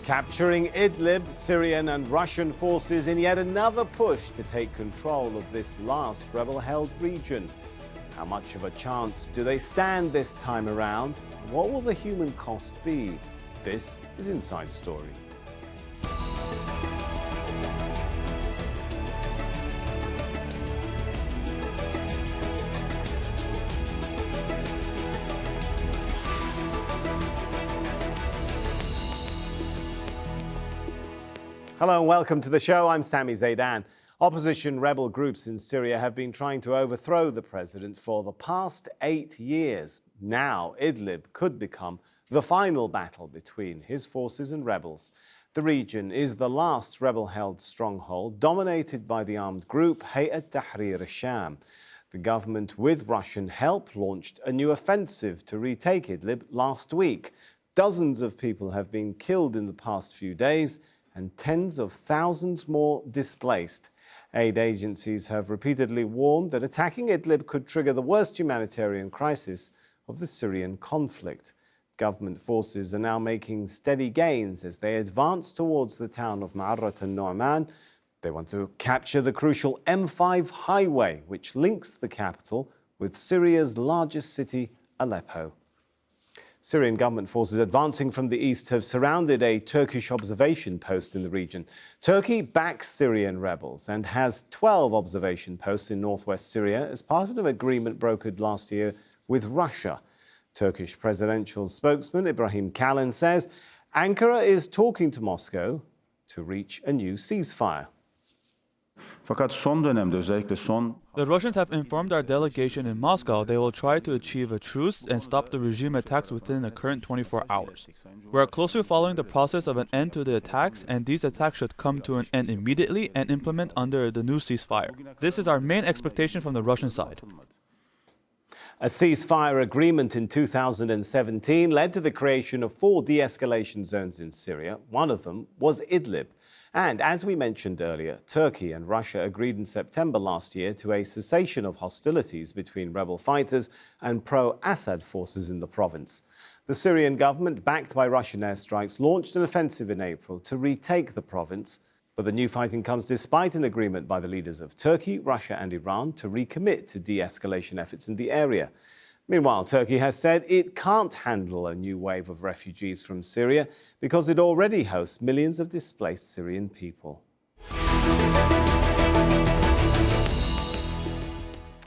Capturing Idlib, Syrian and Russian forces in yet another push to take control of this last rebel-held region. How much of a chance do they stand this time around? What will the human cost be? This is Inside Story. Hello and welcome to the show. I'm Sami Zaidan. Opposition rebel groups in Syria have been trying to overthrow the president for the past 8 years. Now, Idlib could become the final battle between his forces and rebels. The region is the last rebel-held stronghold dominated by the armed group Hayaat Tahrir al Sham. The government, with Russian help, launched a new offensive to retake Idlib last week. Dozens of people have been killed in the past few days and tens of thousands more displaced. Aid agencies have repeatedly warned that attacking Idlib could trigger the worst humanitarian crisis of the Syrian conflict. Government forces are now making steady gains as they advance towards the town of Maarat al Numan. They want to capture the crucial M5 highway, which links the capital with Syria's largest city, Aleppo. Syrian government forces advancing from the east have surrounded a Turkish observation post in the region. Turkey backs Syrian rebels and has 12 observation posts in northwest Syria as part of an agreement brokered last year with Russia. Turkish presidential spokesman Ibrahim Kalin says Ankara is talking to Moscow to reach a new ceasefire. The Russians have informed our delegation in Moscow they will try to achieve a truce and stop the regime attacks within the current 24 hours. We are closely following the process of an end to the attacks, and these attacks should come to an end immediately and implement under the new ceasefire. This is our main expectation from the Russian side. A ceasefire agreement in 2017 led to the creation of 4 de-escalation zones in Syria. One of them was Idlib. And as we mentioned earlier, Turkey and Russia agreed in September last year to a cessation of hostilities between rebel fighters and pro-Assad forces in the province. The Syrian government, backed by Russian airstrikes, launched an offensive in April to retake the province. But the new fighting comes despite an agreement by the leaders of Turkey, Russia and Iran to recommit to de-escalation efforts in the area. Meanwhile, Turkey has said it can't handle a new wave of refugees from Syria because it already hosts millions of displaced Syrian people.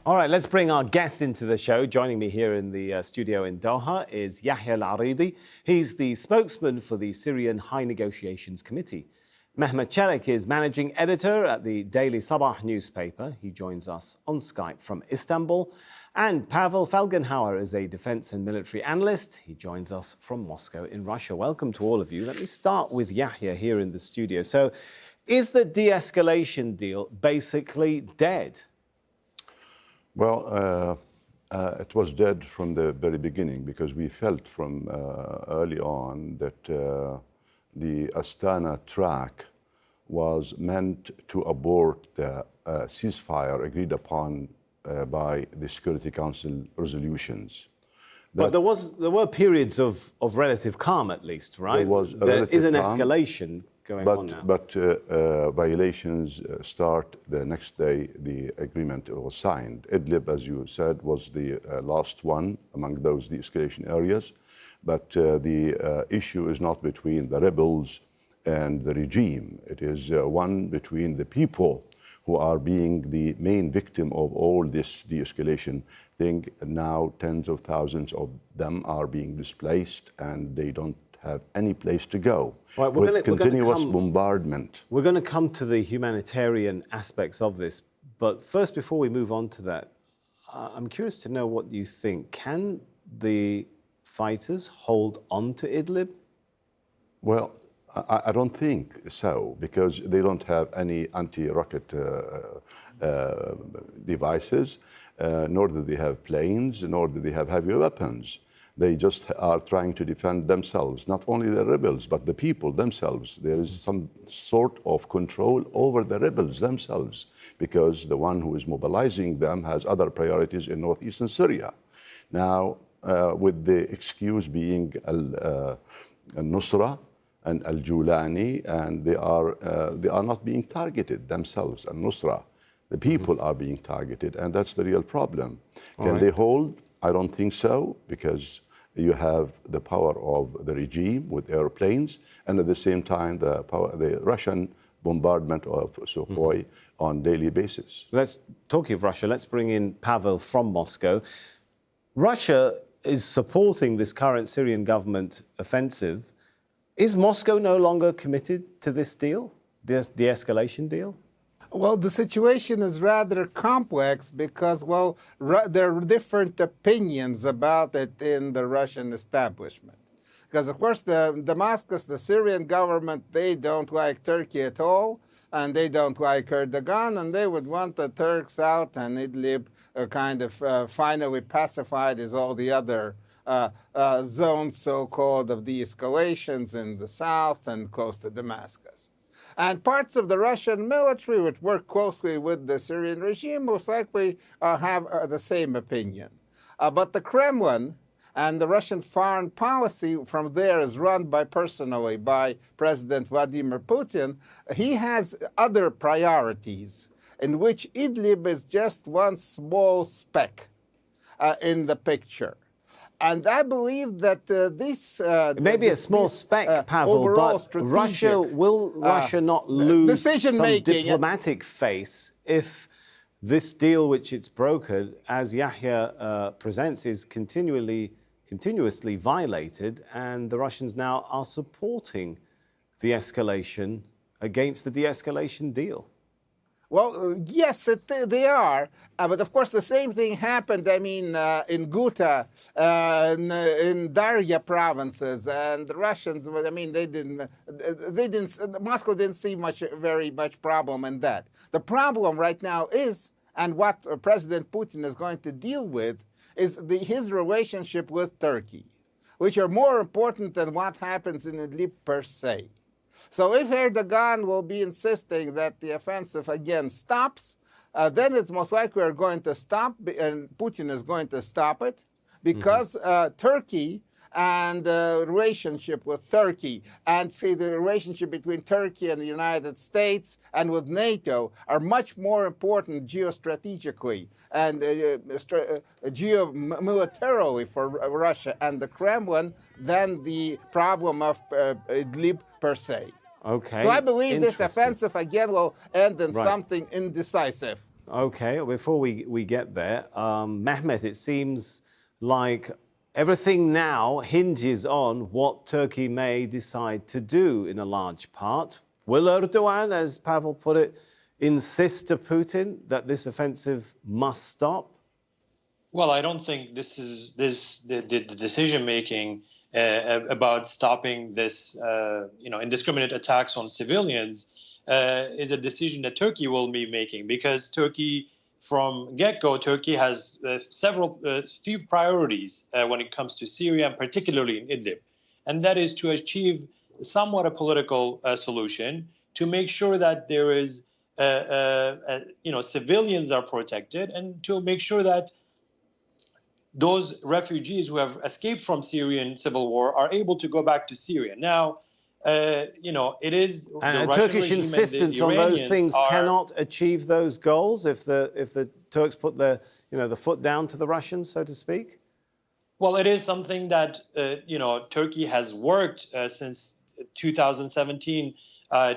All right, let's bring our guests into the show. Joining me here in the studio in Doha is Yahya Al-Aridi. He's the spokesman for the Syrian High Negotiations Committee. Mehmet Çelik is managing editor at the Daily Sabah newspaper. He joins us on Skype from Istanbul. And Pavel Felgenhauer is a defense and military analyst. He joins us from Moscow in Russia. Welcome to all of you. Let me start with Yahya here in the studio. So, is the de-escalation deal basically dead? Well, it was dead from the very beginning because we felt from early on that the Astana track was meant to abort the ceasefire agreed upon by the Security Council resolutions. But there were periods of relative calm, at least, right? There is an escalation going on now. But violations start the next day the agreement was signed. Idlib, as you said, was the last one among those de-escalation areas. But the issue is not between the rebels and the regime. It is one between the people who are being the main victim of all this de-escalation thing. Now tens of thousands of them are being displaced and they don't have any place to go. Right, with continuous bombardment. We're going to come to the humanitarian aspects of this, but first, before we move on to that, I'm curious to know what you think. Can the fighters hold on to Idlib? Well, I don't think so, because they don't have any anti-rocket devices, nor do they have planes, nor do they have heavy weapons. They just are trying to defend themselves, not only the rebels, but the people themselves. There is some sort of control over the rebels themselves, because the one who is mobilizing them has other priorities in northeastern Syria. Now, with the excuse being al-Nusra, and Al-Julani, and they are not being targeted themselves. And Nusra, the people are being targeted, and that's the real problem. Can they hold? I don't think so, because you have the power of the regime with airplanes, and at the same time the Russian bombardment of Sukhoi on daily basis. Talking of Russia, let's bring in Pavel from Moscow. Russia is supporting this current Syrian government offensive. Is Moscow no longer committed to this deal, this de-escalation deal? Well, the situation is rather complex because, well, there are different opinions about it in the Russian establishment. Because, of course, the Damascus, the Syrian government, they don't like Turkey at all, and they don't like Erdogan, and they would want the Turks out and Idlib kind of finally pacified as all the other zones, so-called, of de-escalations in the south and close to Damascus. And parts of the Russian military, which work closely with the Syrian regime, most likely have the same opinion. But the Kremlin and the Russian foreign policy from there is run personally by President Vladimir Putin. He has other priorities, in which Idlib is just one small speck in the picture. And I believe that this... Maybe a small speck, Pavel, but will Russia not lose some diplomatic face if this deal which it's brokered, as Yahya presents, is continuously violated, and the Russians now are supporting the escalation against the de-escalation deal? Well, yes, they are. But of course, the same thing happened, in Ghouta, in Darya provinces, and the Russians, Moscow didn't see very much problem in that. The problem right now is, and what President Putin is going to deal with, is his relationship with Turkey, which are more important than what happens in Idlib per se. So if Erdogan will be insisting that the offensive again stops, then it's most likely are going to stop, and Putin is going to stop it, because Turkey and the relationship with Turkey and, say, the relationship between Turkey and the United States and with NATO are much more important geostrategically and geomilitarily for Russia and the Kremlin than the problem of Idlib per se. Okay. So I believe this offensive again will end in something indecisive. Okay, before we get there, Mehmet, it seems like everything now hinges on what Turkey may decide to do in a large part. Will Erdogan, as Pavel put it, insist to Putin that this offensive must stop? Well, I don't think the decision making about stopping this, indiscriminate attacks on civilians is a decision that Turkey will be making, because Turkey, from get-go, Turkey has few priorities when it comes to Syria, and particularly in Idlib, and that is to achieve somewhat a political solution, to make sure that there is, civilians are protected, and to make sure that those refugees who have escaped from Syrian civil war are able to go back to Syria. Now, it is the Turkish insistence on those things cannot achieve those goals if the Turks put the foot down to the Russians, so to speak. Well, it is something that Turkey has worked since 2017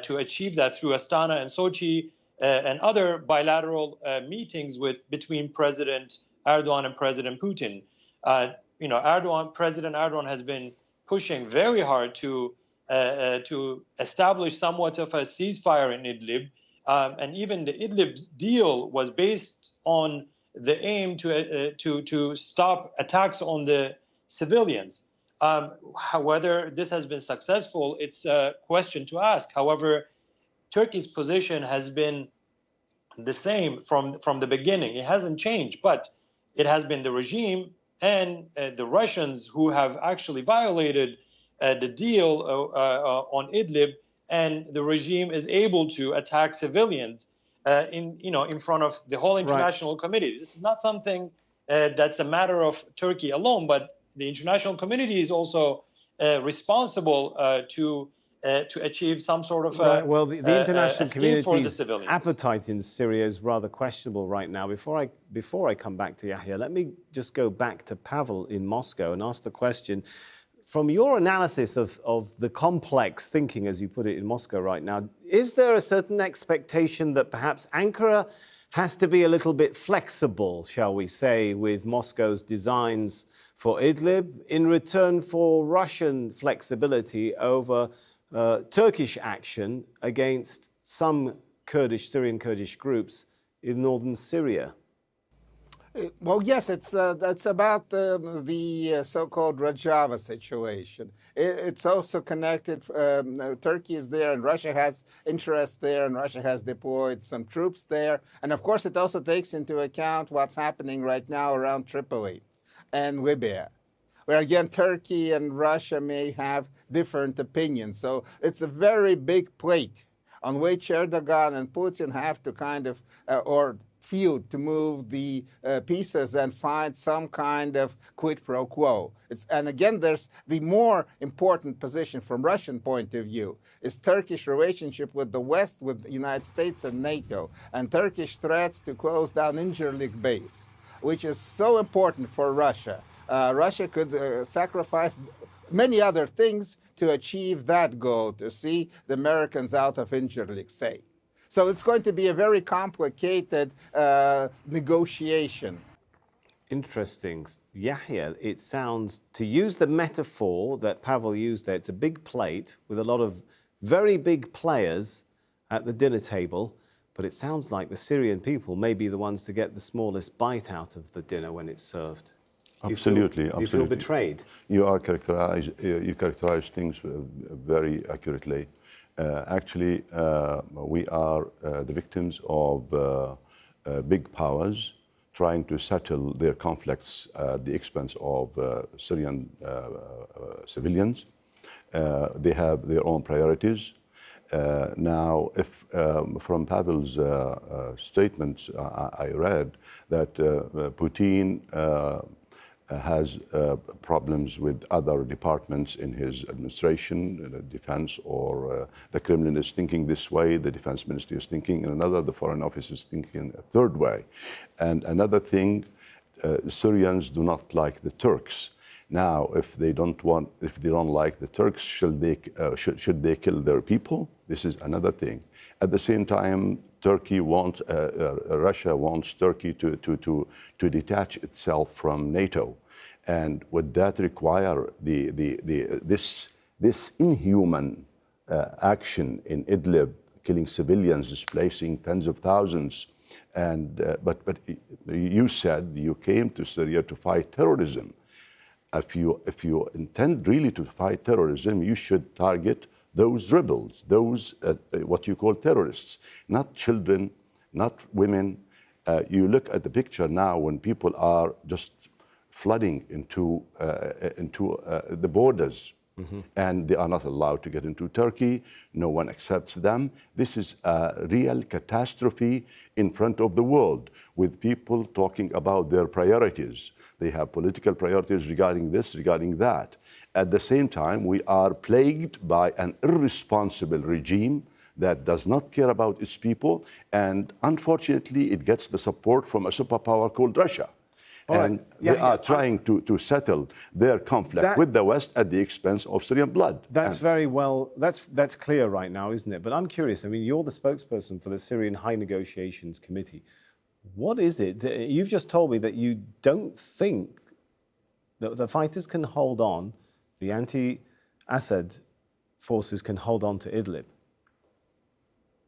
to achieve that through Astana and Sochi and other bilateral meetings between President Erdogan and President Putin. President Erdogan has been pushing very hard to establish somewhat of a ceasefire in Idlib, and even the Idlib deal was based on the aim to stop attacks on the civilians. Whether this has been successful, it's a question to ask. However, Turkey's position has been the same from the beginning. It hasn't changed, but it has been the regime and the Russians who have actually violated the deal on Idlib, and the regime is able to attack civilians in front of the whole international community. This is not something that's a matter of Turkey alone, but the international community is also responsible to to achieve some sort of Right. Well, the international escape for the community's civilians. appetite in Syria is rather questionable right now. Before I come back to Yahya, let me just go back to Pavel in Moscow and ask the question, from your analysis of the complex thinking, as you put it, in Moscow right now, is there a certain expectation that perhaps Ankara has to be a little bit flexible, shall we say, with Moscow's designs for Idlib in return for Russian flexibility over Turkish action against some Syrian Kurdish groups in northern Syria? Well, yes, it's about the so-called Rojava situation. It's also connected. Turkey is there, and Russia has interest there, and Russia has deployed some troops there. And of course, it also takes into account what's happening right now around Tripoli and Libya, where again Turkey and Russia may have different opinions. So it's a very big plate on which Erdogan and Putin have to kind of or feud to move the pieces and find some kind of quid pro quo. And again, there's the more important position from Russian point of view is Turkish relationship with the West, with the United States and NATO, and Turkish threats to close down Incirlik base, which is so important for Russia. Russia could sacrifice many other things to achieve that goal, to see the Americans out of Incirlik safe. So it's going to be a very complicated negotiation. Interesting. Yahya, it sounds, to use the metaphor that Pavel used there, it's a big plate with a lot of very big players at the dinner table, but it sounds like the Syrian people may be the ones to get the smallest bite out of the dinner when it's served. Absolutely, Do you feel betrayed? You characterize things very accurately. Actually, we are the victims of big powers trying to settle their conflicts at the expense of Syrian civilians. They have their own priorities. Now, if from Pavel's statements, I read that Putin has problems with other departments in his administration, defense, or the Kremlin is thinking this way, the defense ministry is thinking in another, the foreign office is thinking a third way. And another thing, Syrians do not like the Turks. Now, if they don't like the Turks, should they kill their people? This is another thing. At the same time, Russia wants Turkey to detach itself from NATO, and would that require this inhuman action in Idlib, killing civilians, displacing tens of thousands? And but you said you came to Syria to fight terrorism. If you intend really to fight terrorism, you should target those rebels, those what you call terrorists, not children, not women. You look at the picture now when people are just flooding into the borders, and they are not allowed to get into Turkey. No one accepts them. This is a real catastrophe in front of the world, with people talking about their priorities. They have political priorities regarding this, regarding that. At the same time, we are plagued by an irresponsible regime that does not care about its people, and unfortunately, it gets the support from a superpower called Russia. And they are trying to settle their conflict with the West at the expense of Syrian blood. That's very well, that's clear right now, isn't it? But I'm curious, I mean, you're the spokesperson for the Syrian High Negotiations Committee. What is it? You've just told me that you don't think that the fighters can hold on, the anti-Assad forces can hold on to Idlib.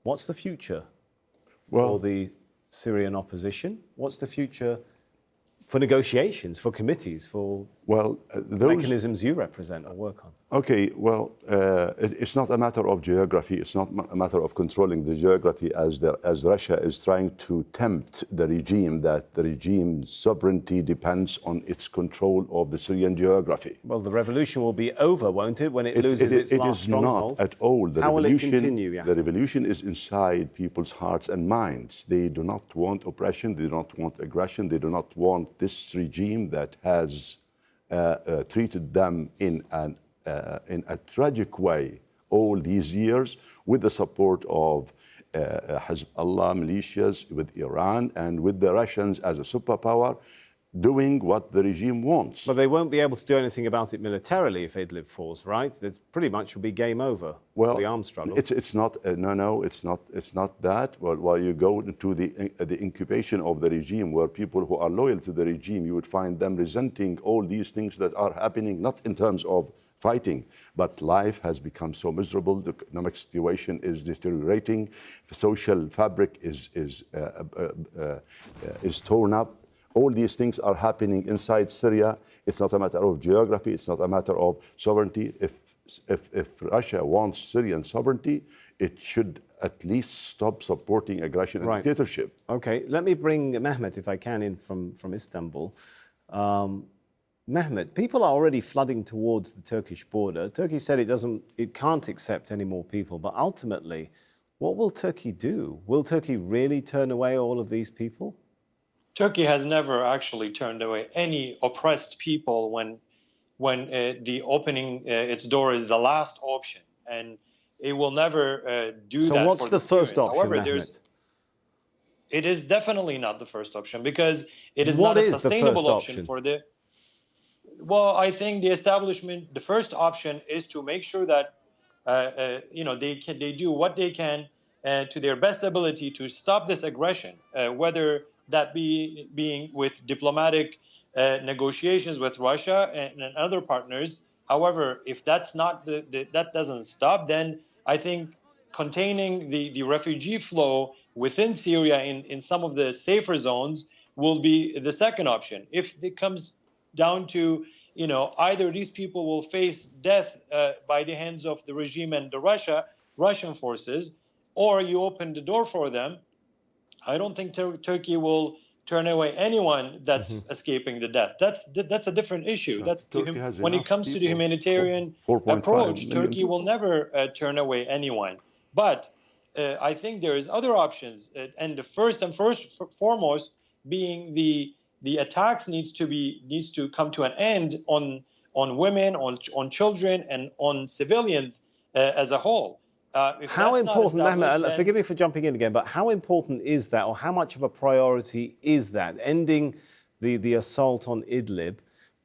What's the future for the Syrian opposition? What's the future for negotiations, for committees, for those mechanisms you represent or work on? Okay, well, it's not a matter of geography. It's not a matter of controlling the geography as Russia is trying to tempt the regime, that the regime's sovereignty depends on its control of the Syrian geography. Well, the revolution will be over, won't it, when it loses its last stronghold? It is not at all. How will it continue? Yeah. The revolution is inside people's hearts and minds. They do not want oppression. They do not want aggression. They do not want this regime that has treated them in a tragic way all these years with the support of Hezbollah militias, with Iran, and with the Russians as a superpower, doing what the regime wants. But they won't be able to do anything about it militarily if Idlib falls, right? There's pretty much will be game over for the arms struggle. It's not. It's not that. Well, while you go into the incubation of the regime, where people who are loyal to the regime, you would find them resenting all these things that are happening, not in terms of fighting, but life has become so miserable. The economic situation is deteriorating. The social fabric is torn up. All these things are happening inside Syria. It's not a matter of geography. It's not a matter of sovereignty. If Russia wants Syrian sovereignty, it should at least stop supporting aggression and dictatorship. Okay, let me bring Mehmet, if I can, in from Istanbul. Mehmet, people are already flooding towards the Turkish border. Turkey said it can't accept any more people, but ultimately, what will Turkey do? Will Turkey really turn away all of these people? Turkey has never actually turned away any oppressed people when the opening its door is the last option, and it will never do that. So what's for the first Syrians. option, However, Mehmet? it is definitely not the first option, because it is What not a is the sustainable first option for the. Well, I think the first option is to make sure that they do what they can to their best ability to stop this aggression, whether that being with diplomatic negotiations with Russia and other partners. However, if that's not that doesn't stop, then I think containing the refugee flow within Syria in some of the safer zones will be the second option. If it comes down to either these people will face death by the hands of the regime and the Russian forces, or you open the door for them, I don't think Turkey will turn away anyone that's escaping the death. That's a different issue. When it comes to the humanitarian approach, Turkey will never turn away anyone. But I think there is other options, and the first and foremost being the attacks needs to come to an end on women, on children, and on civilians as a whole. How important, Mehmet, forgive me for jumping in again, but how important is that, or how much of a priority is that, ending the assault on Idlib,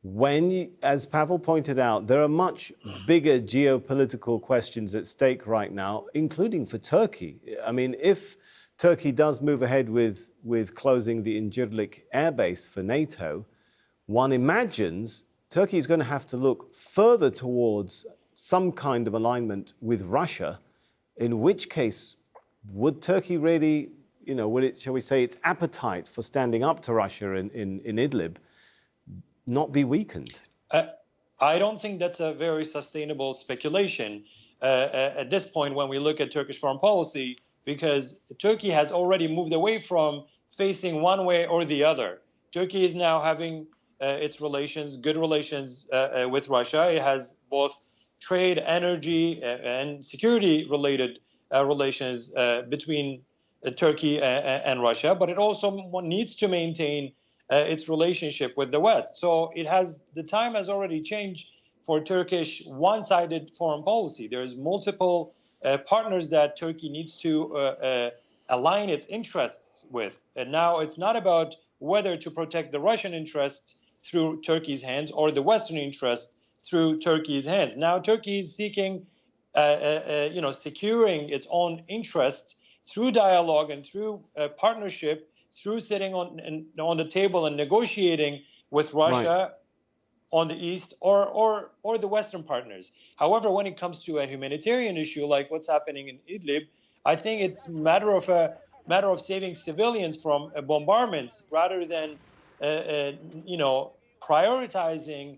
when, as Pavel pointed out, there are much bigger geopolitical questions at stake right now, including for Turkey? I mean, if Turkey does move ahead with closing the Incirlik airbase for NATO, one imagines Turkey is going to have to look further towards some kind of alignment with Russia, in which case, would Turkey really, shall we say, its appetite for standing up to Russia in Idlib not be weakened? I don't think that's a very sustainable speculation at this point when we look at Turkish foreign policy, because Turkey has already moved away from facing one way or the other. Turkey is now having its good relations with Russia. It has both trade, energy, and security-related relations between Turkey and Russia, but it also needs to maintain its relationship with the West. So the time has already changed for Turkish one-sided foreign policy. There's multiple partners that Turkey needs to align its interests with. And now it's not about whether to protect the Russian interests through Turkey's hands or the Western interests through Turkey's hands. Now Turkey is seeking, securing its own interests through dialogue and through partnership, through sitting on the table and negotiating with Russia on the east or the Western partners. However, when it comes to a humanitarian issue like what's happening in Idlib, I think it's a matter of saving civilians from bombardments rather than prioritizing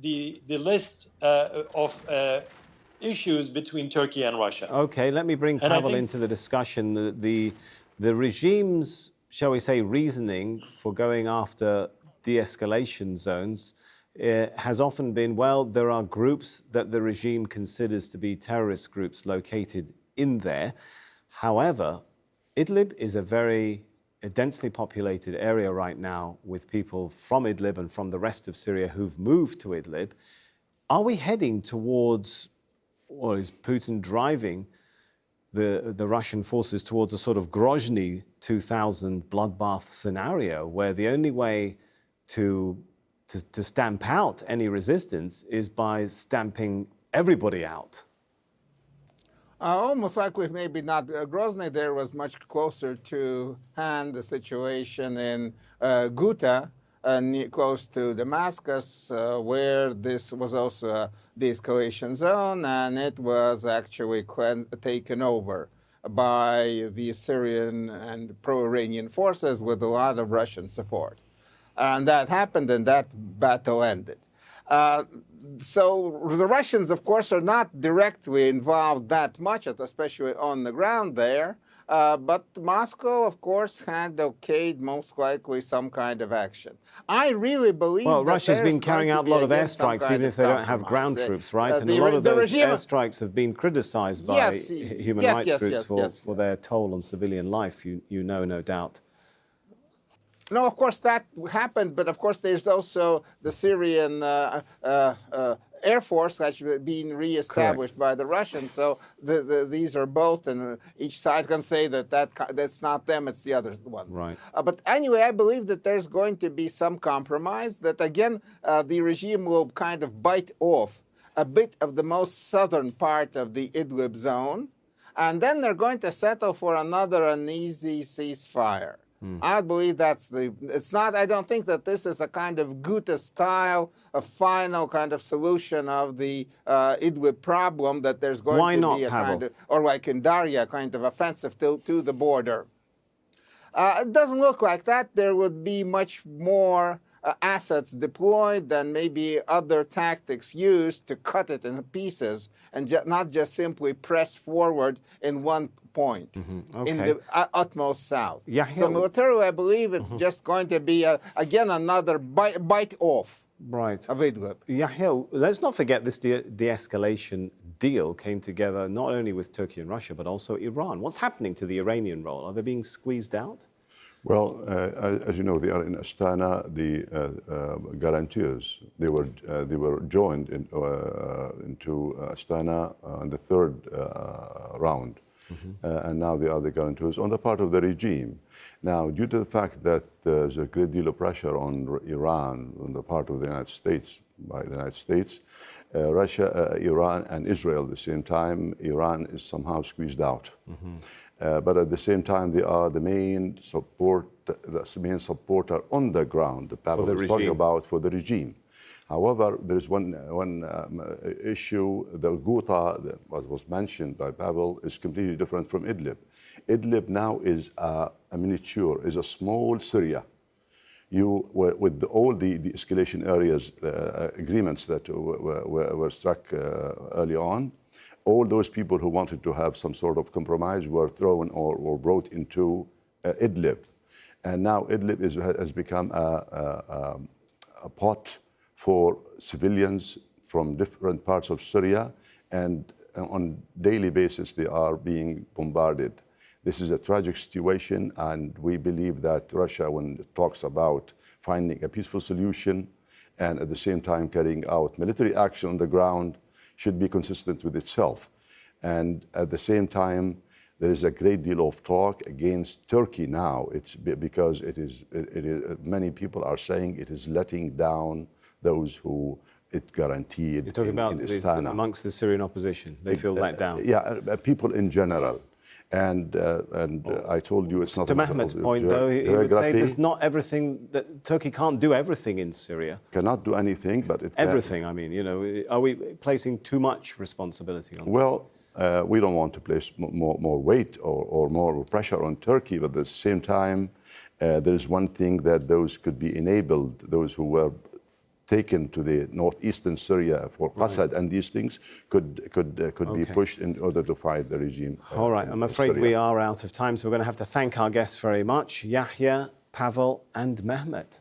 the list of issues between Turkey and Russia. Okay, let me bring Pavel into the discussion. The regime's, shall we say, reasoning for going after de-escalation zones has often been, well, there are groups that the regime considers to be terrorist groups located in there. However, Idlib is a very densely populated area right now with people from Idlib and from the rest of Syria who've moved to Idlib. Are we heading towards or is Putin driving the Russian forces towards a sort of Grozny 2000 bloodbath scenario, where the only way to stamp out any resistance is by stamping everybody out? Almost like with maybe not Grozny, there was much closer to hand the situation in Ghouta, close to Damascus, where this was also a de-escalation zone, and it was actually taken over by the Syrian and pro-Iranian forces with a lot of Russian support. And that happened, and that battle ended. So the Russians, of course, are not directly involved that much, especially on the ground there. But Moscow, of course, had okayed most likely some kind of action. I really believe well, that Russia's been carrying out a lot of airstrikes, even if they don't have ground troops, right? And a lot of those airstrikes have been criticized by human rights groups for their toll on civilian life, you know, no doubt. No, of course that happened, but of course there's also the Syrian Air Force that's been reestablished by the Russians. So these are both, and each side can say that's not them, it's the other ones. Right. But anyway, I believe that there's going to be some compromise, that again, the regime will kind of bite off a bit of the most southern part of the Idlib zone, and then they're going to settle for another uneasy ceasefire. I believe it's not, I don't think that this is a kind of Ghouta style, a final kind of solution of the Idlib problem, that there's going to be a kind of, or like in Darya, kind of offensive to the border. It doesn't look like that. There would be much more assets deployed than maybe other tactics used to cut it in pieces and not just simply press forward in one point in the utmost south. So militarily, I believe it's just going to be, again, another bite off of Idlib. Yahya, let's not forget this de-escalation deal came together not only with Turkey and Russia, but also Iran. What's happening to the Iranian role? Are they being squeezed out? Well, as you know, they are in Astana. The guarantors, they were joined into Astana on the third round. And now they are the guarantors on the part of the regime. Now, due to the fact that there's a great deal of pressure on Iran on the part of the United States, by the United States, Russia, Iran, and Israel at the same time, Iran is somehow squeezed out. But at the same time, they are the main supporter on the ground. The Pavel is talking about for the regime. However, there is one issue. The Ghouta that was mentioned by Pavel is completely different from Idlib. Idlib now is a miniature, is a small Syria. With all the escalation areas agreements that were struck early on, all those people who wanted to have some sort of compromise were thrown or brought into Idlib. And now Idlib has become a pot for civilians from different parts of Syria, and on a daily basis they are being bombarded. This is a tragic situation, and we believe that Russia, when it talks about finding a peaceful solution and at the same time carrying out military action on the ground, should be consistent with itself. And at the same time, there is a great deal of talk against Turkey now. It's because many people are saying it is letting down those who it guaranteed. You're talking about amongst the Syrian opposition. They feel let down. People in general. And I told you it's not... To Mehmet's point, though, he would say there's not everything, that Turkey can't do everything in Syria. Cannot do anything, but it everything, I mean, you know, are we placing too much responsibility on Turkey? We don't want to place more weight or more pressure on Turkey, but at the same time, there is one thing that those could be enabled, those who were taken to the northeastern Syria for Assad and these things could be pushed in order to fight the regime. All right, I'm afraid we are out of time, so we're going to have to thank our guests very much, Yahya, Pavel and Mehmet.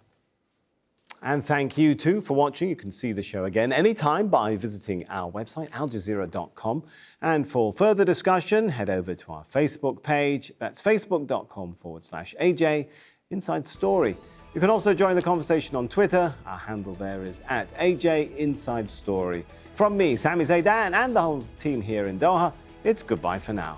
And thank you too for watching. You can see the show again anytime by visiting our website, aljazeera.com. And for further discussion, head over to our Facebook page. That's facebook.com/AJ Inside Story. You can also join the conversation on Twitter. Our handle there is @AJInsideStory. From me, Sami Zaidan, and the whole team here in Doha, it's goodbye for now.